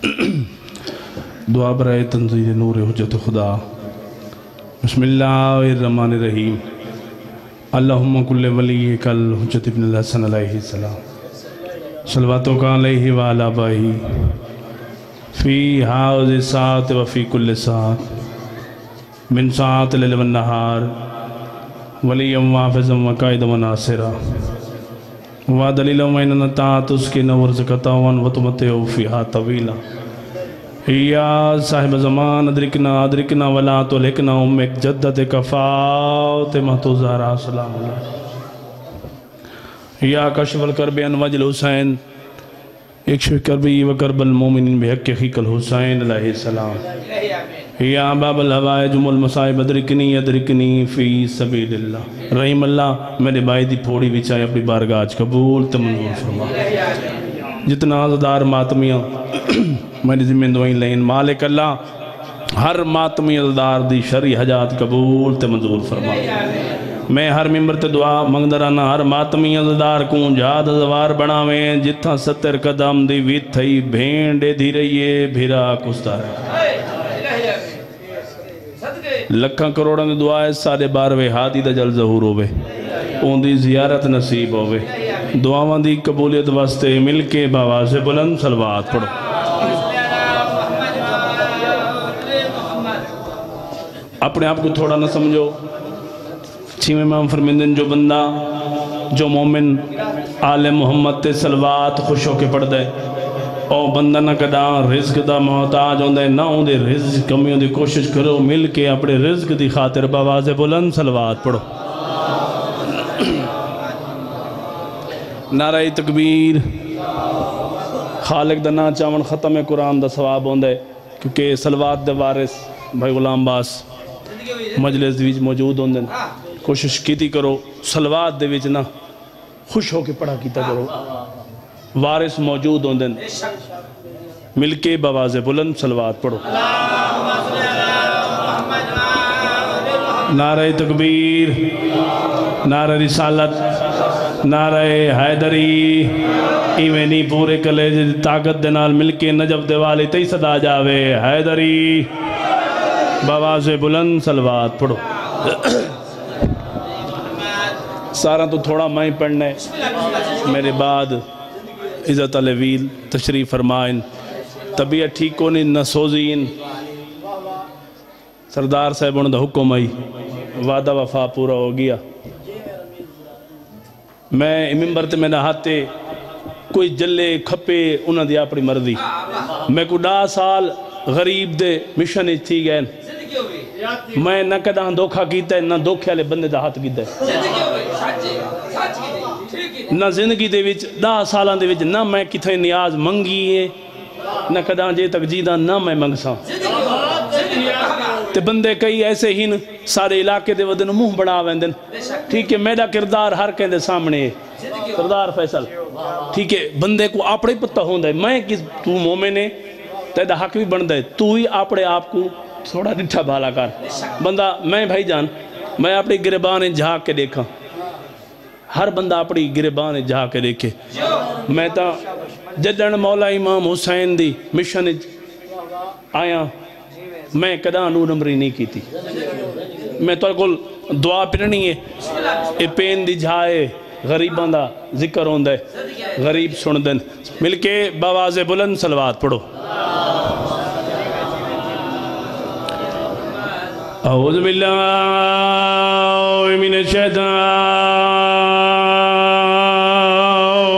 دعا برائے تنزیل نور حجت خدا۔ بسم اللہ الرحمن الرحیم۔ اللہم کل ولی کل حجت ابن الحسن علیہ السلام صلواتو کا علیہ وعلا آبائہ فی حاض ساعت وفی کل ساعت من ساعت لیل والنہار ولیم وافظم وقائدم وناصرہ وعدلیل وین نتات اس کے نور زکتاون وطمتعو فیہا طویلہ یا صاحب زمان ادرکنا ولا تلکنا امک جدت کفات محتو زہرہ سلام اللہ یا کشف الکرب انوج الحسین اکشف کربی و کرب المومنین بحق خیق الحسین علیہ السلام یا باب الحوائج والمصائب ادرکنی فی سبیل اللہ۔ رحیم اللہ میرے بھائی دی پھوڑی بچائے اپنی بارگاہ قبول تمنظور فرما۔ جتنا عزدار ماتمیاں میری ذمہ دعائیں لین مالک اللہ ہر ماتمی عزدار دی شرعی حجات قبول تمنظور فرما۔ میں ہر ممبر تے دعا منگدرانا ہر ماتمی عزدار کون جہاد ازوار بناویں جتھا 70 قدم دی ویت تھئی بھینڈے دھی رہیے بھیرا کستا ہے۔ لکھاں کروڑاں دی دعا ہے 12.5 ہادی دا جل ظہور ہوئے اون دی زیارت نصیب ہوئے دعاواں دی قبولیت واسطے مل کے باواز بلند صلوات پڑھو۔ اپنے آپ کو تھوڑا نہ سمجھو چھیمیں امام فرمیندن جو بندہ جو مومن آل محمد تے صلوات خوش ہو کے پڑھ دے او بندہ نہ کدا رزق دا محتاج ہوندے نہ ہوندے رزق کمیوں دی کوشش کرو مل کے اپنے رزق دی خاطر باواز بلند صلوات پڑھو۔ نعرہ تکبیر خالق دا نا چاون ختم قرآن دا ثواب ہوندے کیونکہ صلوات دے وارث بھائی غلام باس مجلس دیوچ موجود ہوندے کوشش کیتی کرو صلوات دے وچ نہ خوش ہو کے پڑھا کیتا کرو وارث موجود ہوندے مل کے باواز بلند صلوات پڑھو۔ نعرہ تکبیر نعرہ رسالت نعرہ حیدری ایمینی پورے کلیجے طاقت دے نال مل کے نجف دے والی تی صدا جاوے حیدری باواز بلند صلوات پڑھو۔ سارا تو تھوڑا میں پڑھنے میرے بعد عزت علیویل تشریف فرمائن طبیعت ٹھیک کونی نہ سوزین سردار صاحب دا حکم آئی وعدہ وفا پورا ہو گیا میں ممبر تے میں نہ ہاتے کوئی جلے کھپے انہاں دی اپنی مرضی میں کو 10 سال غریب دے مشن تھی گئے میں نہ کداں دھوکھا کیتا ہے نہ دھوکھے والے بندے دا ہاتھ کیتا ہے نہ زندگی دے وچ 10 سالاں دے وچ نہ میں کتھے نیاز منگی ہے نہ کداں جے تک جیداں نہ میں منگساں تے بندے کئی ایسے ہی سارے علاقے دے ودن منہ بڑھا ویندن ٹھیک ہے میرا کردار ہر کہیں دے سامنے ہے سردار فیصل ٹھیک ہے بندے کو اپنے پتہ ہوندہ ہے میں کس تو مومن ہے تیدہ حق بھی بندہ ہے تو ہی اپنے آپ کو تھوڑا ڈٹھا بھالا کر بندہ میں بھائی جان میں اپنی گربان جھاک کے دیکھا ہر بندہ اپنی گربان جھاک کے دیکھے میں تا جدن مولا امام حسین دی مشن آیا میں کدا نور نمبری نہیں کی تھی میں تو کل دعا پڑھنی ہے اے پین دی جھائے غریبان دا ذکر ہوندہ ہے غریب سندن مل کے باواز بلند صلوات پڑھو۔ اعوذ باللہ من الشیطان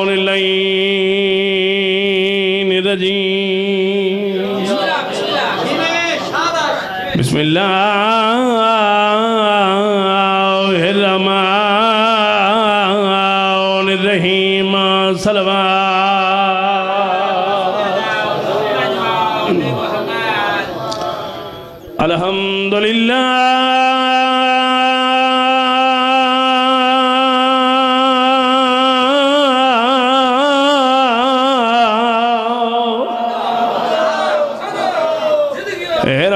الرجیم بسم اللہ الرحمن الرحیم صلوات الحمدللہ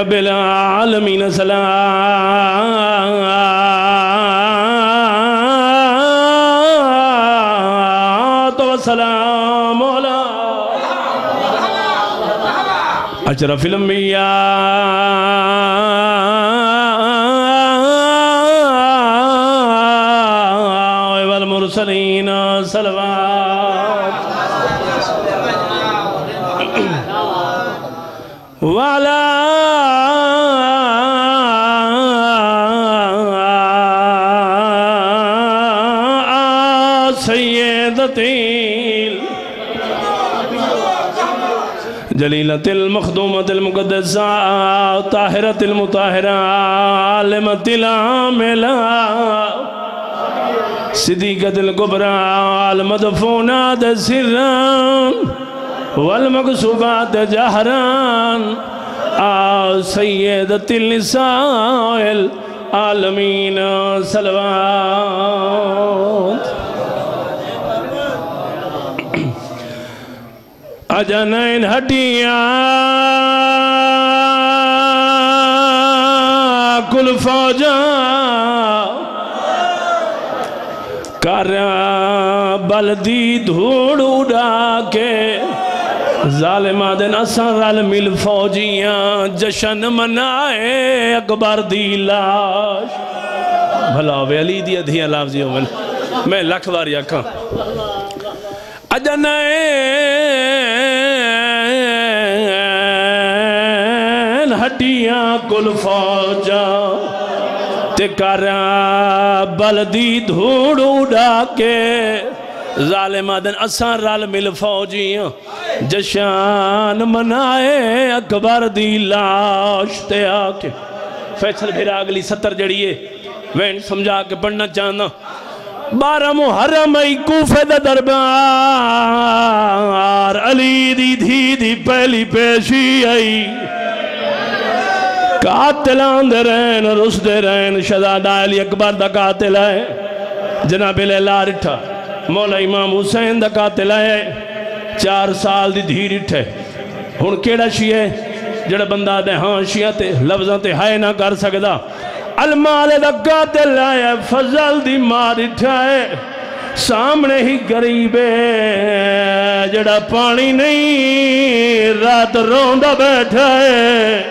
رب العالمین صلاة و سلام اشرف الانبیاء والمرسلین صلوات وعلى جلیلۃ المخدومۃ المقدسہ طاہرۃ المطہرہ عالمۃ العاملہ صدیقۃ الکبریٰ المدفونات سرًا والمقصوبات جہرًا سیدۃ النساء العالمین صلوات اجنین ہٹیاں کل فوجاں کاریاں بلدی دھوڑ اڑا کے ظالمہ دن اساں رل مل فوجیاں جشن منائے اکبر دی لاش بھلا وے علی دی ادھیاں لافظیوں میں لکھ واری اکھاں اجنین ہٹیاں کل فوجاں تے کاریاں بلدی دھوڑ اڑا کے ظالمہ دن اساں رل مل فوجیاں جشان منائے اکبر دی لاش تے آکے فیصل بھیرا اگلی 70 جڑیے وین سمجھا کے پڑھنا چاہنا 12 محرم ای کوفے دا دربار علی دی دھی دی پہلی پیشی آئی قاتلان دے رہن رس دے رہن شہزادہ علی اکبر دا قاتل ہے جناب لیلہ رٹھا مولا امام حسین دا قاتل ہے 4 سال دی دھی رٹھے ہن کیڑا شیعہ جڑا بندہ دے ہاں شیعہ تے لفظاں تے ہائے نہ کر سکدا المال دا قاتل ہے فضل دی ماں رٹھا ہے سامنے ہی غریب ہے جڑا پانی نہیں رات روندہ بیٹھا ہے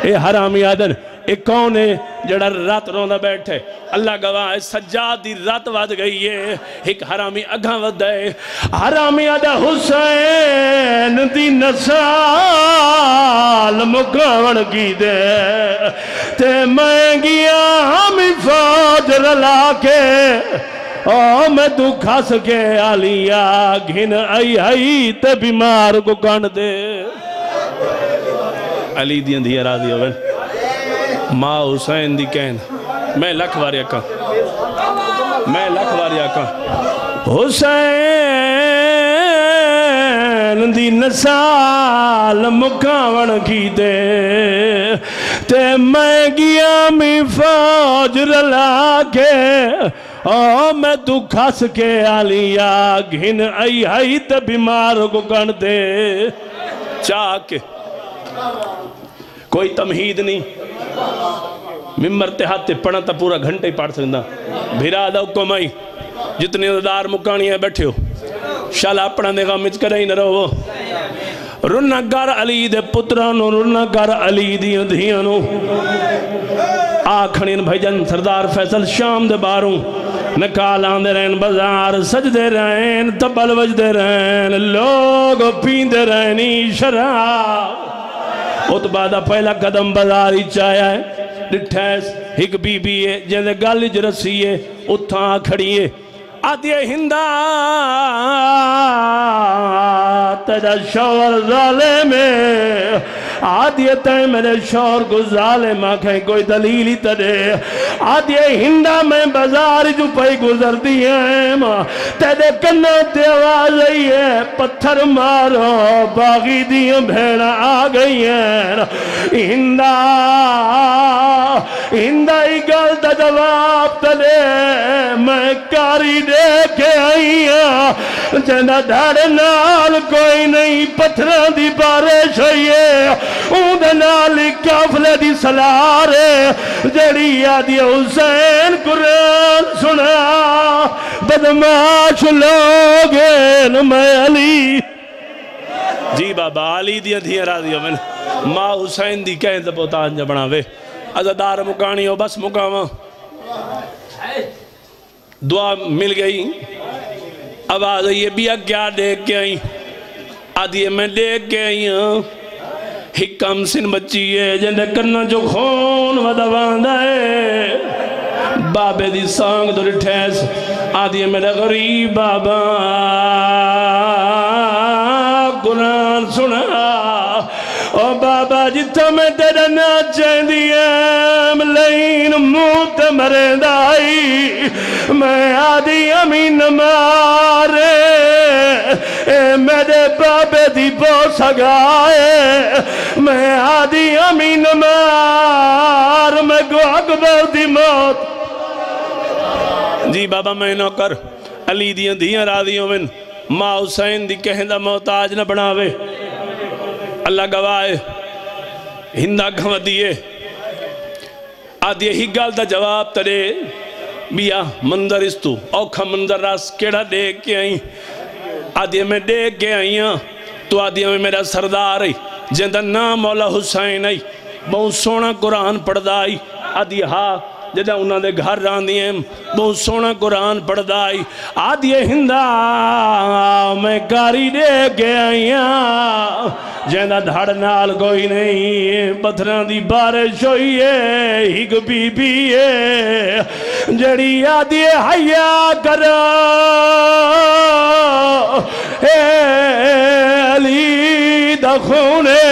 اے حرامی آدن اے کون ہے جڑا رات روندہ بیٹھے اللہ گواہ ہے سجاد دی رات واد گئی ہے ایک حرامی اگھاں ود ہے حرامی آدھا حسین دی نسال مکاون کی دے تے میں گیا ہمیں فوج رلا کے میں تو کھاس کے آلیا گھن آئی تے بیمار کو کان دے علی دی اندھی راضی ہوئے ماں حسین دی کہن میں لکھ واری اکا حسین دی نسال مکاون کی دے تے میں گیا میں فوج رلا کے میں تو کھاس کے آلیا گھن آئی تے بیمار کو کن دے چاہ کے کوئی تمہید نہیں ممبر تے ہاتھ پڑھا تا پورا گھنٹے ہی پڑھ سکتا بھیرا دا حکم آئی جتنے دار مکانی ہیں بیٹھے ہو شالا اپنا دے غامج کرے ہی نہ رہو رنہ گر علی دے پترانو رنہ گر علی دی دھیانو آکھنین بھائیجن سردار فیصل شام دے باروں نکال آندے رہن بازار سج دے رہن تبل وج دے رہن لوگ پین دے رہنی شراب اتبا دا پہلا قدم بازاری چایا ہے ڈٹھیس ایک بی بی ہے جیسے گالج رسی ہے اتھاں کھڑی ہے آدھی ہندہ تیرا شور ظالم ہے آدھی تائیں میرے شور کو ظالم آکھیں کوئی دلیلی تدے آدھی ہندہ میں بازار جو پہی گزر دیا ہے تیرے کنہ تے آواز آئی ہے پتھر مارو باغی دیا بھیڑا آ گئی ہے ہندہ ہی گل دا جواب تدے میں کاری دے کے آئی ہاں جنہ دھاڑے نال کوئی نہیں پتھران دی بارش ہوئی ہے اون دے نالی کافلے دی سلارے جڑی آدھی حسین قرآن سنا بدماش لوگیں میں علی جی بابا علی دی اندھی راضی ہو میں ماں حسین دی کہیں دے پوتان جا بناوے عزدار مکانی ہو بس مکاواں دعا مل گئی آواز یہ بھی کیا دیکھ کے آئی آدھی میں دیکھ کے آئی ہوں حکم سن بچی ہے جنہیں کرنا جو خون ودوان ہے بابے دی سانگ دو ٹھیس آدھی میرا غریب بابا قرآن سنا او بابا جتا میں تیرا نا چاہن دیا ملین موت مرد آئی میں آدھی امین مارے میرے بابے دی بہت سگائے میں آدھی امین مار میں گو اکبر دی موت جی بابا میں نوکر علی دیاں دیاں راضیوں من ماں حسین دی کہندہ محتاج نہ بناوے اللہ گواہ ہندہ گھو دیئے آدھی ہی گال دا جواب ترے بیا منظر اس تو اوکھا منظر راس کیڑا دیکھ کے آئیں آدھی میں دیکھ کے آئیں تو آدھی میں میرا سردار آئی جندہ نام مولا حسین آئی بہت سونا قرآن پڑھدا آئی آدھی ہاں جدہ انہوں نے گھر ران دیئے بہت سونا قرآن پڑھدا آئی آدھی ہندہ میں کاری دے کے آئیاں جیندہ دھڑ نال کوئی نہیں پتھران دی بارش ہوئی ہے ہگ بی بی ہے جڑی آدھی حیاء کرو اے علی دا خونے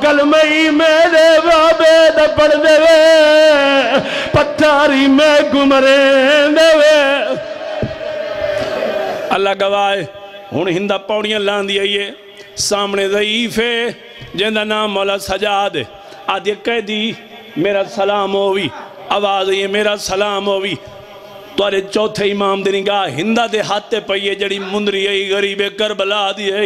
کلمہی میرے بابے دا پڑھ دے وے پتھاری میں گمرین دے وے اللہ گواہ ہون ہندہ پوڑیاں لان دیا یہ سامنے ضعیف ہے جندہ نام مولا سجاد آدھے کہہ دی میرا سلام ہوئی آواز یہ میرا سلام ہوئی توارے چوتھے امام دی نگاہ ہندہ دے ہاتھے پئیے جڑی مندری ہے غریب کربلا دی ہے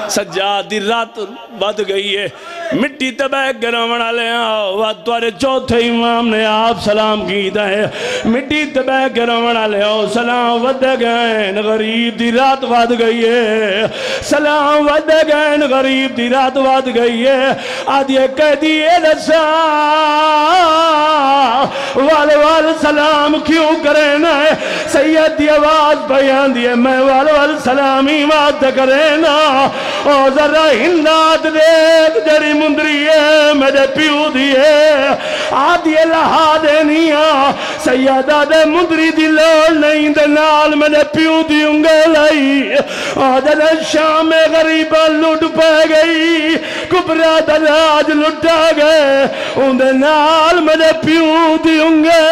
سجاد دی رات بد گئی ہے مٹی تبہ گرامنا لے آؤ توارے چوتھے امام نے آپ سلام کیتا ہے مٹی تبہ گرامنا لے آؤ سلام ود گئن غریب دی رات بد گئی ہے سلام ود گئن غریب دی رات بد گئی ہے آدھی کہہ دیئے رسا وال سلام کیوں کرنا ہے سید دی آواز بیان دیئے میں وال سلامی بات کرنا اور ذرا ہندات دیکھ جڑی مندری ہے میرے پیو دیئے آدھی لہا دینیاں سیدہ دے مندری دی لوڑ نہیں دے نال میرے پیو دیونگے لائی آدھے شام غریبہ لٹ پہ گئی کبرہ دلاج لٹا گئے ان دے نال میرے پیو دیونگے